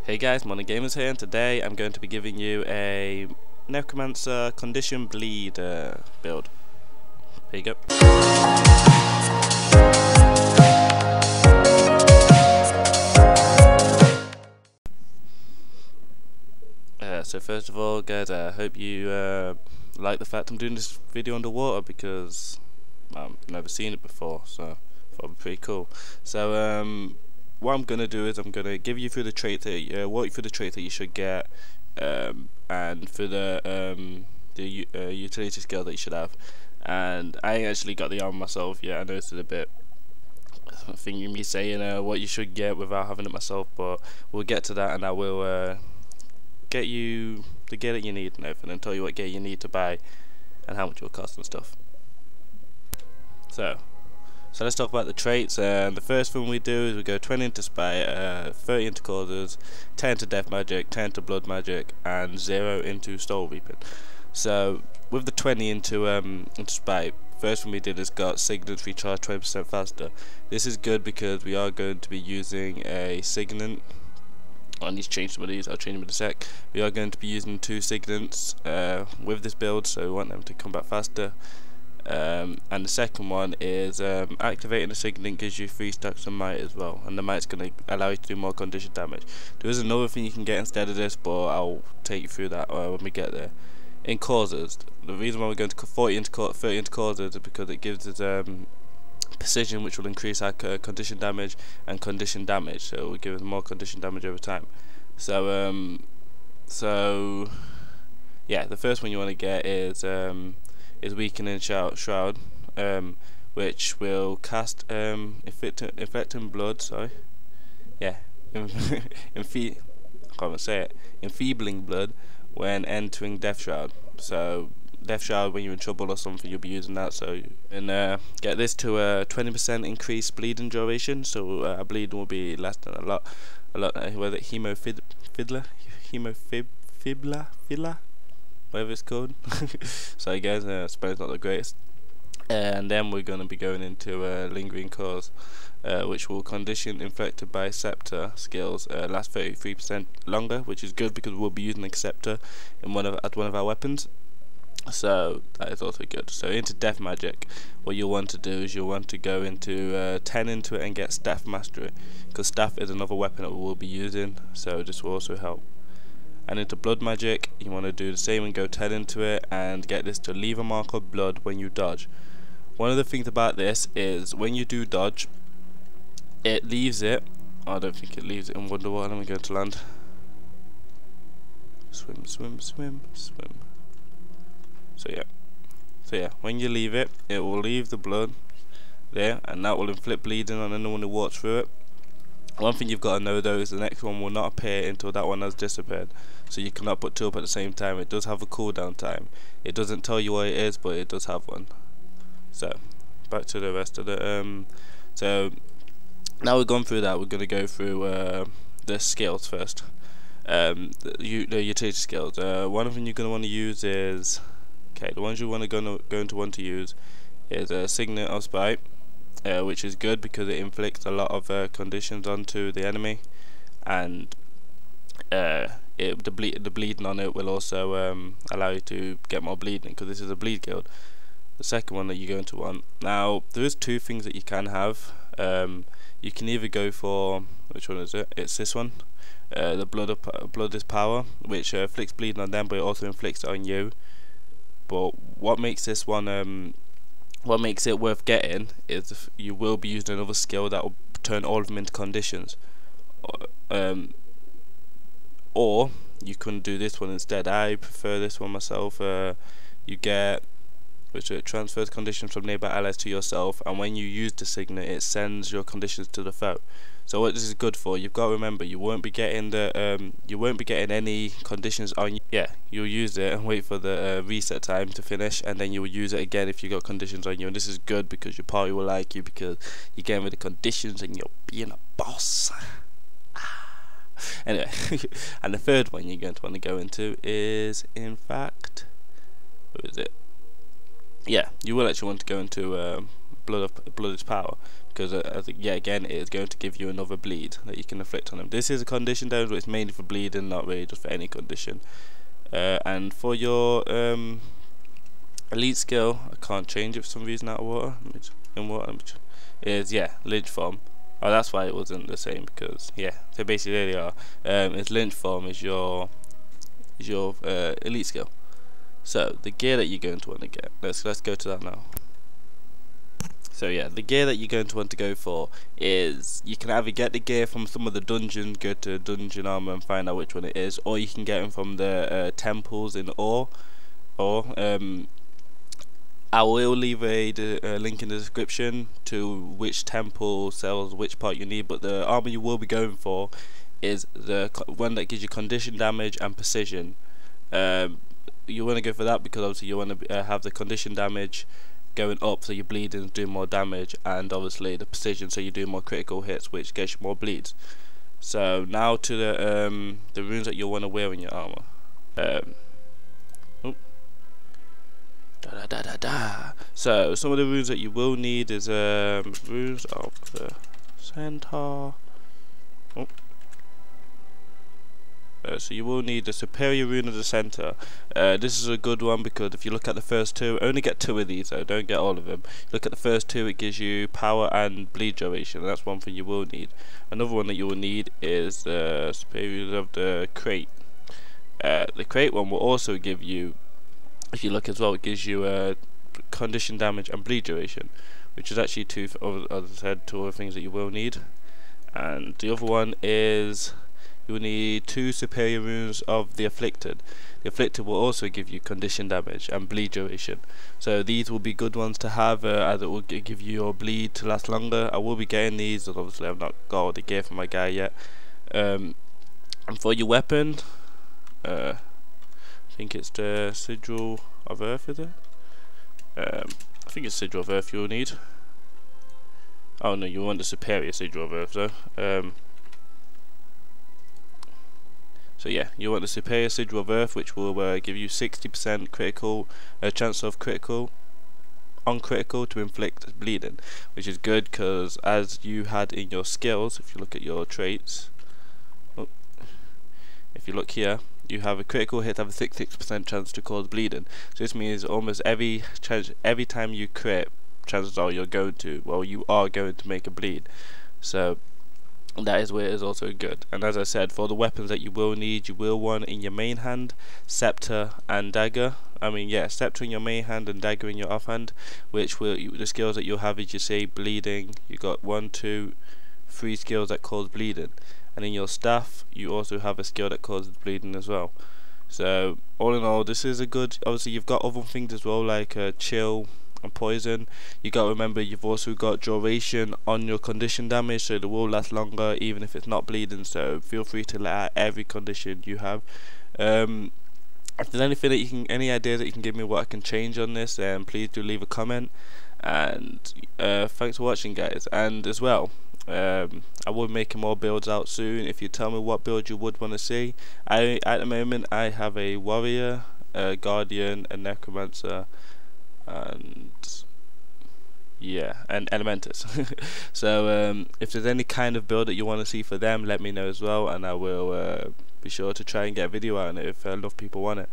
Hey guys, MoreThanGamerZ here, and today I'm going to be giving you a Necromancer Condition Bleed build. Here you go. So first of all guys, I hope you like the fact I'm doing this video underwater, because I've never seen it before, so I thought it'd be pretty cool. So what I'm gonna do is I'm gonna give you through the traits that walk you through the traits that you should get, and for the utility skill that you should have. And I ain't actually got the armor myself yet. I know this is a bit thinking me saying what you should get without having it myself, but we'll get to that, and I will get you the gear that you need and everything, and tell you what gear you need to buy and how much it will cost and stuff. So let's talk about the traits. The first thing we do is we go 20 into Spite, 30 into Causes, 10 into Death Magic, 10 into Blood Magic, and 0 into Soul Reaping. So with the 20 into Spite, first thing we did is got Signet recharge 20% faster. This is good because we are going to be using a Signet. I need to change some of these, I'll change them in a sec. We are going to be using 2 Signets with this build, so we want them to come back faster. And the second one is activating the Signet gives you 3 stacks of Might as well, and the Might's going to allow you to do more condition damage. There is another thing you can get instead of this, but I'll take you through that when we get there. In Causes, the reason why we're going to 30 into Causes is because it gives us precision, which will increase our condition damage and condition damage, so it will give us more condition damage over time. So yeah, the first one you want to get is Weakening Shroud, which will cast inflicting blood. Sorry, yeah, enfeebling blood when entering Death Shroud. So Death Shroud, when you're in trouble or something, you'll be using that. So and get this to a 20% increased bleeding duration. So our bleeding will be lasting a lot. Whether hemofibula, whatever it's called. Sorry guys, spelling's not the greatest. And then we're going to be going into Lingering Cause, which will condition inflicted by Scepter skills last 33% longer, which is good because we'll be using a Scepter in one of our weapons. So that is also good. So into Death Magic, what you'll want to do is you'll want to go into 10 into it and get Staff Mastery, because Staff is another weapon that we'll be using, so this will also help. And into Blood Magic, you want to do the same and go 10 into it and get this to leave a mark of blood when you dodge. One of the things about this is when you do dodge, it leaves it. I don't think it leaves it in underwater. Let me go to land. Swim, swim, swim, swim. So yeah, when you leave it, it will leave the blood there, and that will inflict bleeding on anyone who walks through it. One thing you've got to know though is the next one will not appear until that one has disappeared, so you cannot put 2 up at the same time. It does have a cooldown time. It doesn't tell you what it is, but it does have one. So back to the rest of the so now we've gone through that, we're going to go through the skills first. The utility skills. One of them you're going to want to use is, the ones you want to use is Signet of Spite, which is good because it inflicts a lot of conditions onto the enemy, and the bleeding on it will also allow you to get more bleeding, because this is a bleed guild. The second one that you're going to want, now there is 2 things that you can have. You can either go for, which one is it? It's this one, the blood is power, which inflicts bleeding on them, but it also inflicts it on you. But what makes this one what makes it worth getting is if you will be using another skill that will turn all of them into conditions, or you can do this one instead. I prefer this one myself. You get, which transfers conditions from nearby allies to yourself, and when you use the Signet, it sends your conditions to the foe. So what this is good for, you've got to remember, you won't be getting any conditions on you. Yeah, you'll use it and wait for the reset time to finish, and then you'll use it again if you got conditions on you. And this is good because your party will like you, because you're getting rid of conditions and you're being a boss. Anyway, and the third one you're going to want to go into is, in fact, who is it? Yeah, you will actually want to go into Blood is power, because I think, yeah, again, it is going to give you another bleed that you can inflict on them. This is a condition damage, but it's mainly for bleeding, not really just for any condition. And for your elite skill, I can't change it for some reason out of water. Is lynch form. Oh, that's why it wasn't the same, because so basically there they are. Its lynch form is your elite skill. So the gear that you're going to want to get, let's go to that now. So yeah, the gear that you're going to want to go for is, you can either get the gear from some of the dungeons, go to dungeon armor and find out which one it is, or you can get them from the temples in ore. Or I will leave a link in the description to which temple sells which part you need, but the armor you will be going for is the one that gives you condition damage and precision. You want to go for that because obviously you want to have the condition damage going up, so you're bleeding, doing more damage, and obviously the precision, so you do more critical hits, which gets you more bleeds. So now to the runes that you'll want to wear in your armor. So some of the runes that you will need is runes of the centaur. So you will need the superior rune of the center. This is a good one because if you look at the first two, only get 2 of these though, don't get all of them. Look at the first 2, it gives you power and bleed duration, and that's one thing you will need. Another one that you will need is the superior rune of the crate. The crate one will also give you, if you look as well, it gives you condition damage and bleed duration, which is actually 2 other things that you will need. And the other one is, you will need 2 superior runes of the afflicted. The afflicted will also give you condition damage and bleed duration, so these will be good ones to have, as it will give you your bleed to last longer. I will be getting these, but obviously I've not got all the gear for my guy yet. And for your weapon, I think it's the Sigil of Earth, is it? I think it's Sigil of Earth you'll need. Oh no, you want the superior Sigil of Earth though. So yeah, you want the superior Sigil of Earth, which will give you 60% critical chance of on critical to inflict bleeding, which is good because as you had in your skills, if you look at your traits, if you look here, you have a critical hit have a 66% chance to cause bleeding. So this means almost every time you crit, chances are you are going to make a bleed. So that is where it is also good. And as I said, for the weapons that you will need, you will want in your main hand scepter and dagger. Scepter in your main hand and dagger in your offhand, which will the skills that you'll have is, you say, bleeding. You got 1, 2, 3 skills that cause bleeding, and in your staff you also have a skill that causes bleeding as well. So all in all, this is a good. Obviously you've got other things as well, like chill and poison. You got to remember you've also got duration on your condition damage, so it will last longer even if it's not bleeding, so feel free to let out every condition you have. If there's anything that any ideas that you can give me what I can change on this, please do leave a comment. And thanks for watching, guys. And as well, I will be making more builds out soon. If you tell me what build you would want to see, at the moment I have a warrior, a guardian, a necromancer, and Elementalist. So if there's any kind of build that you want to see for them, let me know as well, and I will be sure to try and get a video out on it if enough people want it.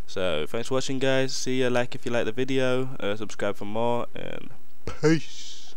So thanks for watching, guys. See you. Like if you like the video, subscribe for more, and peace.